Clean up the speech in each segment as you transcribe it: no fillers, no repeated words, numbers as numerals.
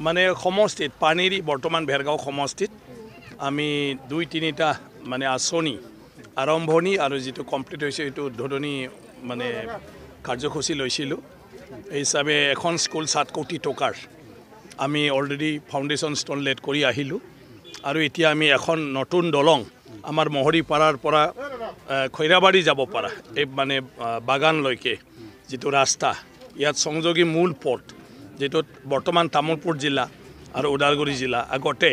মানে সমষ্টিত পানীৰী বৰ্তমান ভেৰগাঁও সমষ্টিত আমি 2-3টা মানে আঁচনি আৰম্ভণি আৰু যেটো কমপ্লিট হৈছে এটো উদ্বোধনী মানে কাৰ্যসূচী লৈছিলোঁ এই হিচাপে এখন স্কুল 7 কোটি টকাৰ আমি অলৰেডি ফাউণ্ডেশ্যন ষ্টন লেট কৰি আহিলোঁ আৰু এতিয়া আমি এখন নতুন দলং আমাৰ মহৰীপাৰাৰ পৰা খৈৰাবাৰী যাব পাৰা এই মানে বাগানলৈকে যেটো ৰাস্তা ইয়াত সংযোগী মূল পথ যেটো বৰ্তমান তামুলপুৰ জিলা আৰু ওদালগুৰি জিলা আগতে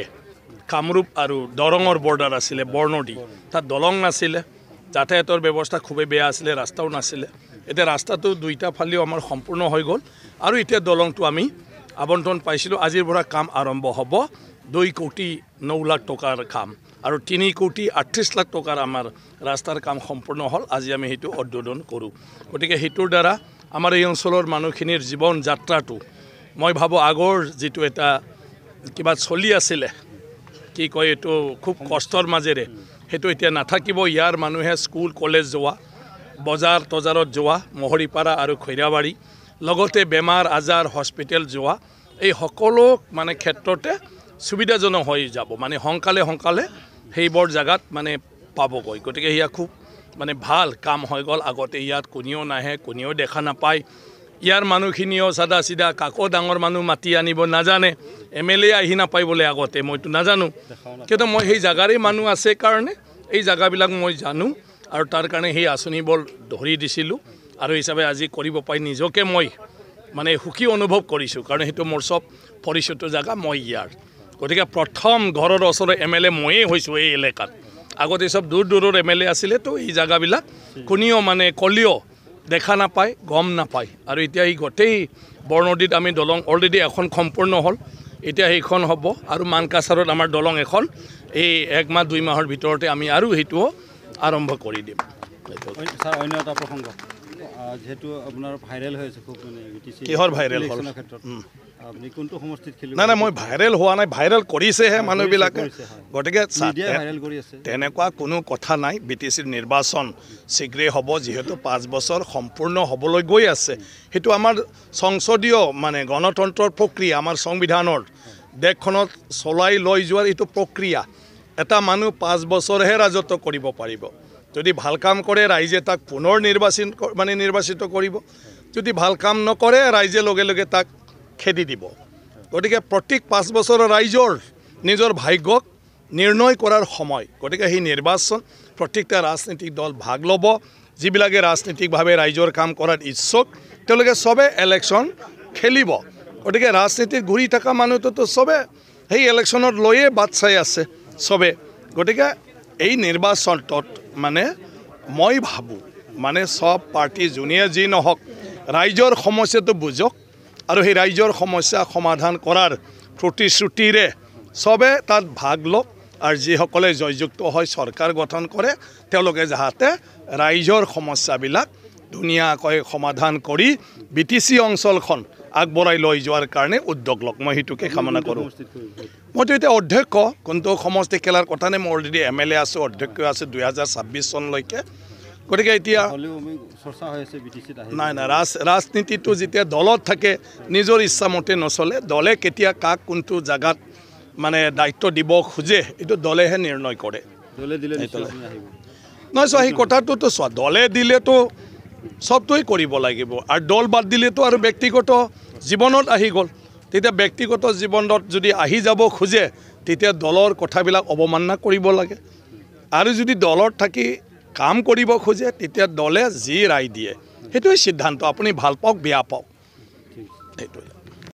কামৰূপ আৰু দৰঙৰ বৰ্ডাৰ আছিলে বৰনদী তাত দলং নাছিলে যাতায়াতৰ ব্যৱস্থা খুবেই বেয়া আছিলে ৰাস্তাও নাছিলে এতিয়া ৰাস্তাটো দুইটা ফালেও আমাৰ সম্পূৰ্ণ হৈ গ'ল আৰু এতিয়া দলংটো আমি আবণ্টন পাইছিলোঁ আজিৰ পৰা কাম আৰম্ভ হ'ব 2 কোটি 9 লাখ টকাৰ কাম আৰু 3 কোটি 38 লাখ টকাৰ আমাৰ ৰাস্তাৰ কাম সম্পূৰ্ণ হ'ল আজি আমি হেতু উদ্বোধন কৰোঁ গতিকে হেতুৰ দ্বাৰা আমাৰ এই অঞ্চলৰ মানুহখিনিৰ জীৱন যাত্ৰাটো মই ভাবো আগৰ যেটো এটা কিবা চলি আছিলে কি কয় এটো খুব কষ্টৰ মাজেৰে হেতু এতিয়া নাথাকিব ইয়াৰ মানুহে স্কুল কলেজ যোৱা বজাৰ তজাৰত যোৱা মহৰীপাৰা আৰু খৈৰাবাৰী লগতে বেমাৰ আজাৰ হস্পিটেল যোৱা এই সকলো মানে ক্ষেত্ৰতে সুবিধাজনক হৈ যাব মানে হংকালে সেইবোৰ জায়গাত মানে পাবগৈ গতিকে ইয়া খুব মানে ভাল কাম হৈ গ'ল আগতে ইয়াত কোনেও নাহে কোনেও দেখা নাপায় ইয়াৰ মানুহখিনিও সাদা সিধা কাকো ডাঙৰ মানুহ মাতি আনিব নাজানে এমএলএ আহি নাপায় বলে আগতে মইতো নাজানো কিন্তু মই সেই জাগাৰে মানুহ আছে কাৰণে এই জাগাবিলাক মই জানো আৰু তাৰ কাৰণে সেই আঁচনিবোৰ ধৰি দিছিলোঁ আৰু হিচাপে আজি কৰিব পাই নিজকে মই মানে সুখী অনুভৱ কৰিছোঁ কাৰণ হেতু মোৰ সব পৰিচিত জাগা মই ইয়াৰ গতিকে প্ৰথম ঘৰৰ ওচৰৰ এমএলএ ময়ে হৈছোঁ এই এলেকাত আগতে সব দূৰৰ এমএলএ আছিলে তো এই জাগাবিলাক কোনেও মানে কলিও দেখা নাপায় গম নাপায় আৰু এতিয়া এই গোটেই বৰনদীত আমি দলং অলৰেডি এখন সম্পূৰ্ণ হ'ল এতিয়া সেইখন হ'ব আৰু মানকাছাৰত আমাৰ দলং এখন এই 1 মাহ 2 মাহৰ ভিতৰতে আমি আৰু হেতু আৰম্ভ কৰি দিম স্যাৰ অন্য এটা প্ৰসংগ যেহেতু আপোনাৰ ভাইৰেল হৈছে খুব মানে বিটিসি কিহৰ ভাইৰেল হ'ল আপনি কোনটো সমষ্টিত খেলিব না মই ভাইৰেল হোৱা নাই ভাইৰেল কৰিছেহে মানুহবিলাকে গতিকে ভাইৰেল কৰি আছে তেনেকুৱা কোনো কথা নাই বিটিসিৰ নিৰ্বাচন শীঘ্ৰেই হ'ব যেহেতু 5 বছৰ সম্পূৰ্ণ হ'বলৈ গৈ আছে হেতু আমাৰ সংসদীয় মানে গণতন্ত্ৰৰ প্ৰক্ৰিয়া আমাৰ সংবিধানৰ দেশখনত চলাই লৈ যোৱাৰ এটো প্ৰক্ৰিয়া এটা মানুহ 5 বছৰহে ৰাজত্ব কৰিব পাৰিব যদি ভাল কাম কৰে ৰাইজে তাক পুনৰ নিৰ্বাচিত কৰিব যদি ভাল কাম নকৰে ৰাইজে লগে লগে তাক খেদি দিব গতিকে প্ৰত্যেক 5 বছৰৰ ৰাইজৰ নিজৰ ভাগ্যক নিৰ্ণয় কৰাৰ সময় গতিকে এই নিৰ্বাচন প্ৰত্যেকটা ৰাজনৈতিক দল ভাগ ল'ব যিবিলাকে ৰাজনৈতিকভাৱে ৰাইজৰ কাম কৰাৰ ইচ্ছুক তেওঁলোকে সবে ইলেকশ্যন খেলিব গতিকে ৰাজনীতিত ঘূৰি থকা মানুহটো সবে সেই ইলেকশ্যনত লৈয়ে বাট চাই আছে সবে গতিকে এই নিৰ্বাচনটোত মানে মই ভাবো মানে সব পাৰ্টি জুনিয়ে যি নহওক ৰাইজৰ সমস্যাটো বুজক আৰু সেই ৰাইজৰ সমস্যা সমাধান কৰাৰ প্ৰতিশ্ৰুতিৰে সবে তাত ভাগ লওক আৰু যিসকলে জয়যুক্ত হয় চৰকাৰ গঠন কৰে তেওঁলোকে যাতে ৰাইজৰ সমস্যাবিলাক ধুনীয়াকৈ সমাধান কৰি বিটিসি অঞ্চলখন আগবঢ়াই লৈ যোৱাৰ কাৰণে উদ্যোগ লওক মই হেতুকে কামনা কৰোঁ মইতো এতিয়া অধ্যক্ষ কোনটো সমষ্টি খেলাৰ কথা নাই মই অলৰেডি এমএলএ আছোঁ অধ্যক্ষ আছে 2026 চনলৈকে গতিকে এতিয়া নাই ৰাজনীতিটো যেতিয়া দলত থাকে নিজৰ ইচ্ছামতে নচলে দলে কেতিয়া কাক কোনটো জাগাত মানে দায়িত্ব দিব খোজে এইটো দলেহে নিৰ্ণয় কৰে নহয় চোৱা সেই কথাটোতো চোৱা দলে দিলেতো সবটোই কৰিব লাগিব আৰু দল বাদ দিলেতো আৰু ব্যক্তিগত জীৱনত আহি গ'ল তেতিয়া ব্যক্তিগত জীৱনত যদি আহি যাব খোজে তেতিয়া দলৰ কথাবিলাক অৱমাননা কৰিব লাগে আৰু যদি দলত থাকি কাম কৰিব খোজে তেতিয়া দলে যি ৰায় দিয়ে সেইটোৱে সিদ্ধান্ত আপুনি ভাল পাওক বেয়া পাওক সেইটোৱে